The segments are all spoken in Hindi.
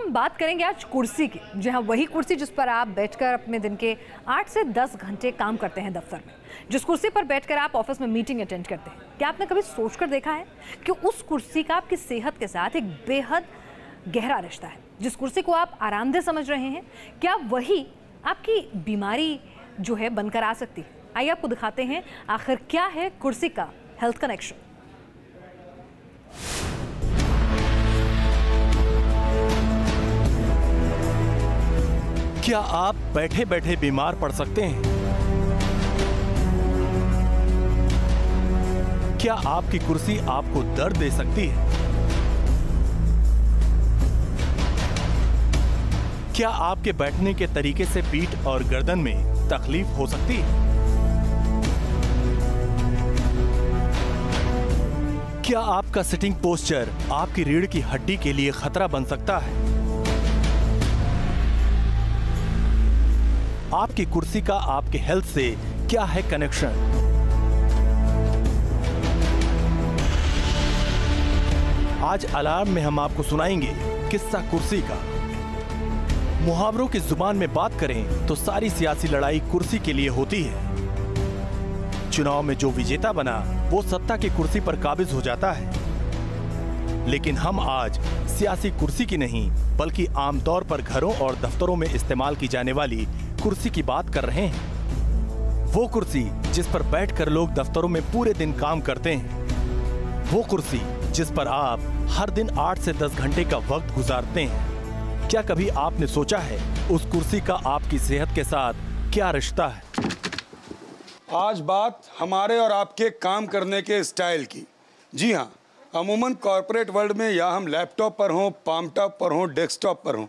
हम बात करेंगे आज कुर्सी की। जी हाँ, वही कुर्सी जिस पर आप बैठकर अपने दिन के 8 से 10 घंटे काम करते हैं दफ्तर में, जिस कुर्सी पर बैठकर आप ऑफिस में मीटिंग अटेंड करते हैं। क्या आपने कभी सोचकर देखा है कि उस कुर्सी का आपकी सेहत के साथ एक बेहद गहरा रिश्ता है? जिस कुर्सी को आप आरामदेह समझ रहे हैं, क्या वही आपकी बीमारी जो है बनकर आ सकती है? आइए आपको दिखाते हैं आखिर क्या है कुर्सी का हेल्थ कनेक्शन। क्या आप बैठे बैठे बीमार पड़ सकते हैं? क्या आपकी कुर्सी आपको दर्द दे सकती है? क्या आपके बैठने के तरीके से पीठ और गर्दन में तकलीफ हो सकती है? क्या आपका सिटिंग पोस्चर आपकी रीढ़ की हड्डी के लिए खतरा बन सकता है? आपकी कुर्सी का आपके हेल्थ से क्या है कनेक्शन? आज अलार्म में हम आपको सुनाएंगे किस्सा कुर्सी का। मुहावरों की जुबान में बात करें तो सारी सियासी लड़ाई कुर्सी के लिए होती है। चुनाव में जो विजेता बना वो सत्ता की कुर्सी पर काबिज हो जाता है। लेकिन हम आज सियासी कुर्सी की नहीं बल्कि आमतौर पर घरों और दफ्तरों में इस्तेमाल की जाने वाली कुर्सी की बात कर रहे हैं। वो कुर्सी जिस पर बैठकर लोग दफ्तरों में पूरे दिन काम करते हैं। वो कुर्सी जिस पर आप हर दिन 8 से 10 घंटे का वक्त गुजारते हैं। क्या कभी आपने सोचा है उस कुर्सी का आपकी सेहत के साथ क्या रिश्ता है? आज बात हमारे और आपके काम करने के स्टाइल की। जी हाँ, अमूमन कॉर्पोरेट वर्ल्ड में या हम लैपटॉप पर हों, पाम टॉप पर हों, डेस्कटॉप पर हों,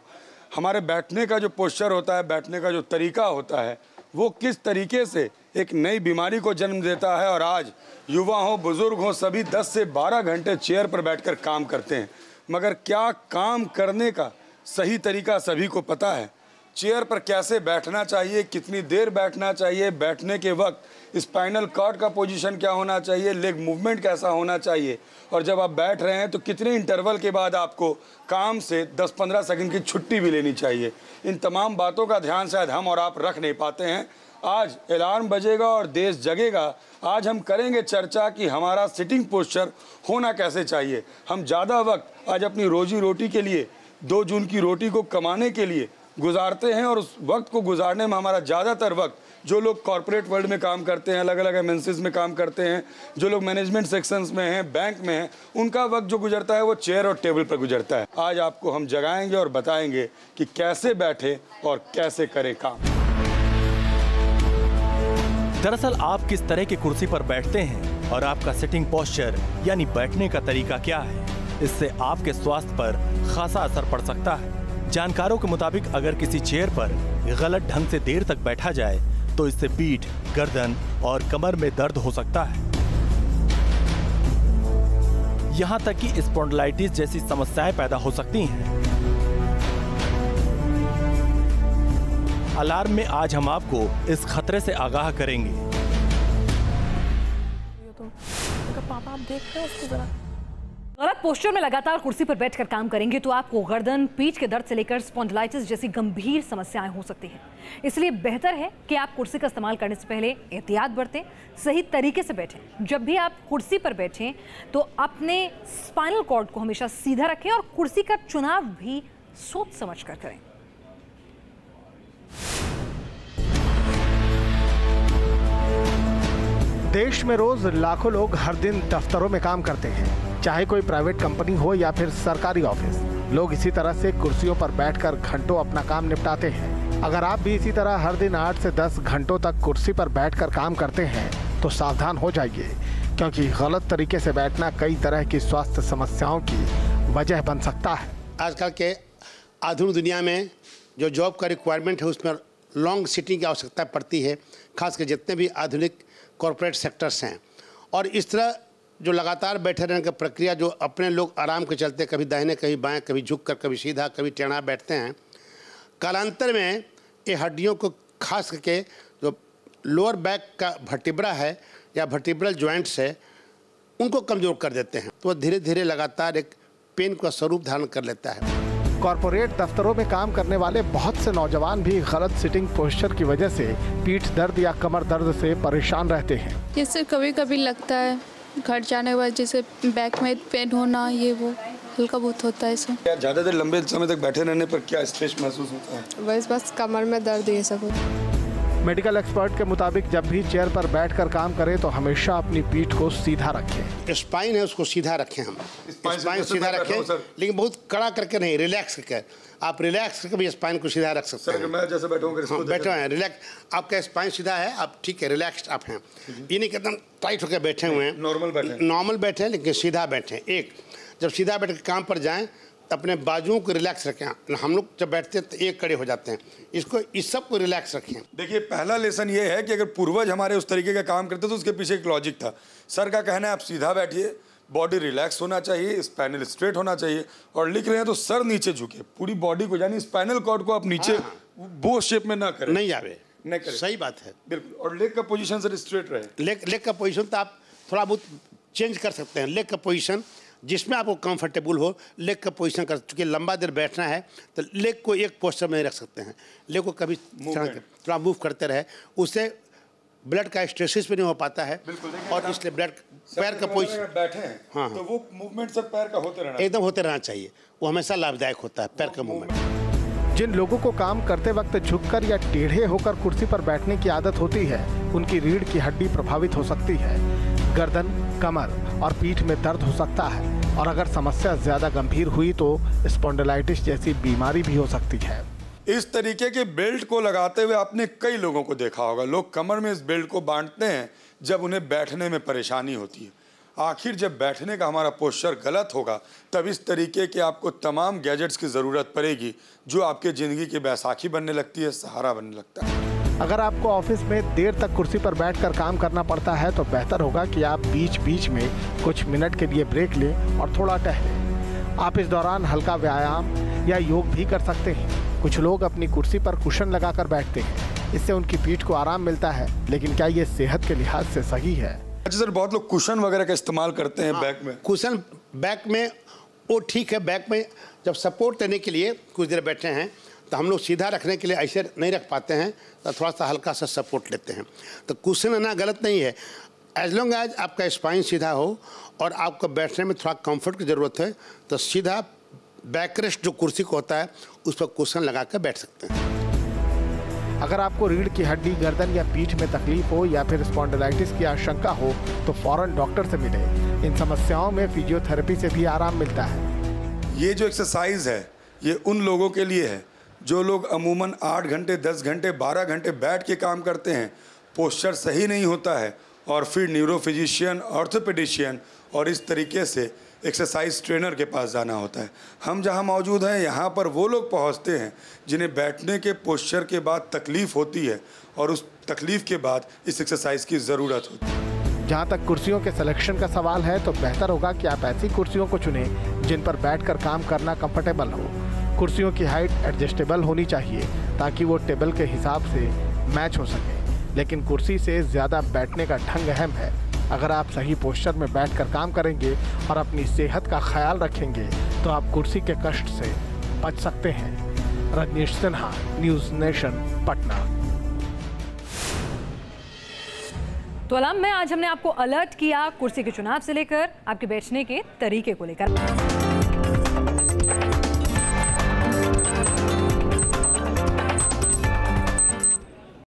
हमारे बैठने का जो पोस्चर होता है, बैठने का जो तरीका होता है, वो किस तरीके से एक नई बीमारी को जन्म देता है। और आज युवा हो, बुजुर्ग हो, सभी 10 से 12 घंटे चेयर पर बैठकर काम करते हैं। मगर क्या काम करने का सही तरीका सभी को पता है? चेयर पर कैसे बैठना चाहिए, कितनी देर बैठना चाहिए, बैठने के वक्त स्पाइनल कॉर्ड का पोजीशन क्या होना चाहिए, लेग मूवमेंट कैसा होना चाहिए, और जब आप बैठ रहे हैं तो कितने इंटरवल के बाद आपको काम से 10-15 सेकंड की छुट्टी भी लेनी चाहिए। इन तमाम बातों का ध्यान शायद हम और आप रख नहीं पाते हैं। आज अलार्म बजेगा और देश जगेगा। आज हम करेंगे चर्चा कि हमारा सिटिंग पोस्चर होना कैसे चाहिए। हम ज़्यादा वक्त आज अपनी रोजी रोटी के लिए, 2 जून की रोटी को कमाने के लिए गुजारते हैं, और उस वक्त को गुजारने में हमारा ज़्यादातर वक्त, जो लोग कॉर्पोरेट वर्ल्ड में काम करते हैं, अलग अलग एमएनसीज में काम करते हैं, जो लोग मैनेजमेंट सेक्शंस में हैं, बैंक में हैं, उनका वक्त जो गुजरता है वो चेयर और टेबल पर गुजरता है। आज आपको हम जगाएंगे और बताएंगे कि कैसे बैठे और कैसे करें काम। दरअसल आप किस तरह की कुर्सी पर बैठते हैं और आपका सिटिंग पोस्चर यानी बैठने का तरीका क्या है, इससे आपके स्वास्थ्य पर खासा असर पड़ सकता है। जानकारों के मुताबिक अगर किसी चेयर पर गलत ढंग से देर तक बैठा जाए तो इससे पीठ, गर्दन और कमर में दर्द हो सकता है। यहाँ तक कि स्पॉन्डिलाइटिस जैसी समस्याएं पैदा हो सकती हैं। अलार्म में आज हम आपको इस खतरे से आगाह करेंगे। पापा आप देख रहे हैं इसको जरा। गलत पोस्चर में लगातार कुर्सी पर बैठकर काम करेंगे तो आपको गर्दन, पीठ के दर्द से लेकर स्पॉन्डिलाइटिस जैसी गंभीर समस्याएं हो सकती हैं। इसलिए बेहतर है कि आप कुर्सी का इस्तेमाल करने से पहले एहतियात बरतें, सही तरीके से बैठें। जब भी आप कुर्सी पर बैठें तो अपने स्पाइनल कॉर्ड को हमेशा सीधा रखें और कुर्सी का चुनाव भी सोच समझ कर करें। देश में रोज लाखों लोग हर दिन दफ्तरों में काम करते हैं, चाहे कोई प्राइवेट कंपनी हो या फिर सरकारी ऑफिस। लोग इसी तरह से कुर्सियों पर बैठकर घंटों अपना काम निपटाते हैं। अगर आप भी इसी तरह हर दिन 8 से 10 घंटों तक कुर्सी पर बैठकर काम करते हैं तो सावधान हो जाइए, क्योंकि गलत तरीके से बैठना कई तरह की स्वास्थ्य समस्याओं की वजह बन सकता है। आजकल के आधुनिक दुनिया में जो जॉब का रिक्वायरमेंट है उसमें लॉन्ग सिटिंग की आवश्यकता पड़ती है, खासकर जितने भी आधुनिक कॉर्पोरेट सेक्टर्स हैं। और इस तरह जो लगातार बैठे रहने की प्रक्रिया, जो अपने लोग आराम के चलते कभी दाहिने कभी बाएं, कभी झुक कर कभी सीधा कभी टेढ़ा बैठते हैं, कालांतर में ये हड्डियों को खास करके जो लोअर बैक का वर्टिब्रा है या वर्टिब्रल जॉइंट्स है उनको कमज़ोर कर देते हैं। तो वह धीरे धीरे लगातार एक पेन का स्वरूप धारण कर लेता है। कॉरपोरेट दफ्तरों में काम करने वाले बहुत से नौजवान भी गलत सिटिंग पोस्चर की वजह से पीठ दर्द या कमर दर्द से परेशान रहते हैं। जैसे कभी कभी लगता है घर जाने के बाद, जैसे बैक में पेन होना, ये वो हल्का बहुत होता है इसमें। क्या ज़्यादा देर लंबे समय तक बैठे रहने पर क्या स्ट्रेस महसूस होता है? बस कमर में दर्द ये सब होता है। मेडिकल एक्सपर्ट के मुताबिक जब भी चेयर पर बैठकर काम करें तो हमेशा अपनी पीठ को सीधा रखें। स्पाइन है उसको सीधा रखें, हम स्पाइन सीधा रखें, लेकिन बहुत कड़ा करके नहीं, रिलैक्स करके। आप रिलैक्स करके भी स्पाइन को सीधा रख सकते हैं। मैं जैसे बैठूंगा, बैठे हैं रिलैक्स, आपका स्पाइन सीधा है, आप ठीक है, रिलैक्स आप हैं। ये नहीं एकदम टाइट होकर बैठे हुए हैं, नॉर्मल बैठे हैं लेकिन सीधा बैठे। एक जब सीधा बैठ के काम पर जाएं अपने बाजुओं को रिलैक्स रखें। हम लोग जब बैठते हैं तो एक कड़े हो जाते हैं, इस सब को रिलैक्स रखें। देखिए, पहला लेसन ये है कि अगर पूर्वज हमारे उस तरीके का काम करते तो उसके पीछे एक लॉजिक था। सर का कहना है आप सीधा बैठिए, बॉडी रिलैक्स होना चाहिए, स्पाइनल स्ट्रेट होना चाहिए, और लिख रहे हैं तो सर नीचे झुके, पूरी बॉडी को, यानी स्पाइनल कॉर्ड को आप नीचे बो शेप में ना करें, नहीं आवे, नहीं करें। सही बात है, बिल्कुल। और लेग का पोजीशन सर स्ट्रेट रहे। लेग का पोजीशन तो आप थोड़ा बहुत चेंज कर सकते हैं। लेग का पोजीशन जिसमें आपको कंफर्टेबल हो, लेग का पोजीशन कर, चूँकि लंबा देर बैठना है तो लेग को एक पोस्चर में रख सकते हैं। लेग को कभी थोड़ा मूव करते रहे, उससे ब्लड का स्ट्रेसिस भी नहीं हो पाता है, और इसलिए ब्लड पैर का पोजीशन बैठे हैं, हाँ, तो वो मूवमेंट सब पैर का होते रहना, एकदम होते रहना चाहिए। वो हमेशा लाभदायक होता है पैर का मूवमेंट। जिन लोगों को काम करते वक्त झुककर या टेढ़े होकर कुर्सी पर बैठने की आदत होती है, उनकी रीढ़ की हड्डी प्रभावित हो सकती है, गर्दन, कमर और पीठ में दर्द हो सकता है, और अगर समस्या ज्यादा गंभीर हुई तो स्पॉन्डिलाइटिस जैसी बीमारी भी हो सकती है। इस तरीके के बेल्ट को लगाते हुए आपने कई लोगों को देखा होगा। लोग कमर में इस बेल्ट को बांधते हैं जब उन्हें बैठने में परेशानी होती है। आखिर जब बैठने का हमारा पोस्चर गलत होगा तब इस तरीके के आपको तमाम गैजेट्स की ज़रूरत पड़ेगी, जो आपके ज़िंदगी की बैसाखी बनने लगती है, सहारा बनने लगता है। अगर आपको ऑफिस में देर तक कुर्सी पर बैठकर काम करना पड़ता है तो बेहतर होगा कि आप बीच बीच में कुछ मिनट के लिए ब्रेक लें और थोड़ा टहलें। आप इस दौरान हल्का व्यायाम या योग भी कर सकते हैं। कुछ लोग अपनी कुर्सी पर कुशन लगाकर बैठते हैं, इससे उनकी पीठ को आराम मिलता है, लेकिन क्या ये सेहत के लिहाज से सही है? अच्छा सर, बहुत लोग कुशन वगैरह का इस्तेमाल करते हैं बैक में। कुशन बैक में वो ठीक है, बैक में जब सपोर्ट देने के लिए कुछ देर बैठे हैं तो हम लोग सीधा रखने के लिए ऐसे नहीं रख पाते हैं, तो थोड़ा सा हल्का सा सपोर्ट लेते हैं। तो कुशन ना गलत नहीं है, एज लॉन्ग एज आपका स्पाइन सीधा हो और आपको बैठने में थोड़ा कंफर्ट की ज़रूरत है तो सीधा बैकरेस्ट जो कुर्सी को होता है उस पर कुशन लगा कर बैठ सकते हैं। अगर आपको रीढ़ की हड्डी, गर्दन या पीठ में तकलीफ हो या फिर स्पॉन्डिलाइटिस की आशंका हो तो फौरन डॉक्टर से मिले। इन समस्याओं में फिजियोथेरेपी से भी आराम मिलता है। ये जो एक्सरसाइज है ये उन लोगों के लिए है जो लोग अमूमन 8 घंटे, 10 घंटे, 12 घंटे बैठ के काम करते हैं, पोस्चर सही नहीं होता है, और फिर न्यूरोफिजिशियन, ऑर्थोपेडिशियन और इस तरीके से एक्सरसाइज ट्रेनर के पास जाना होता है। हम जहां मौजूद हैं यहाँ पर वो लोग पहुँचते हैं जिन्हें बैठने के पोस्चर के बाद तकलीफ़ होती है और उस तकलीफ़ के बाद इस एक्सरसाइज की ज़रूरत होती है। जहाँ तक कुर्सियों के सिलेक्शन का सवाल है तो बेहतर होगा कि आप ऐसी कुर्सियों को चुनें जिन पर बैठकर काम करना कंफर्टेबल हो। कुर्सियों की हाइट एडजस्टेबल होनी चाहिए ताकि वो टेबल के हिसाब से मैच हो सके, लेकिन कुर्सी से ज़्यादा बैठने का ढंग अहम है। अगर आप सही पोस्चर में बैठकर काम करेंगे और अपनी सेहत का ख्याल रखेंगे तो आप कुर्सी के कष्ट से बच सकते हैं। Rajneesh Sinha, news nation, Patna. तो अलाम में आज हमने आपको अलर्ट किया कुर्सी के चुनाव से लेकर आपके बैठने के तरीके को लेकर।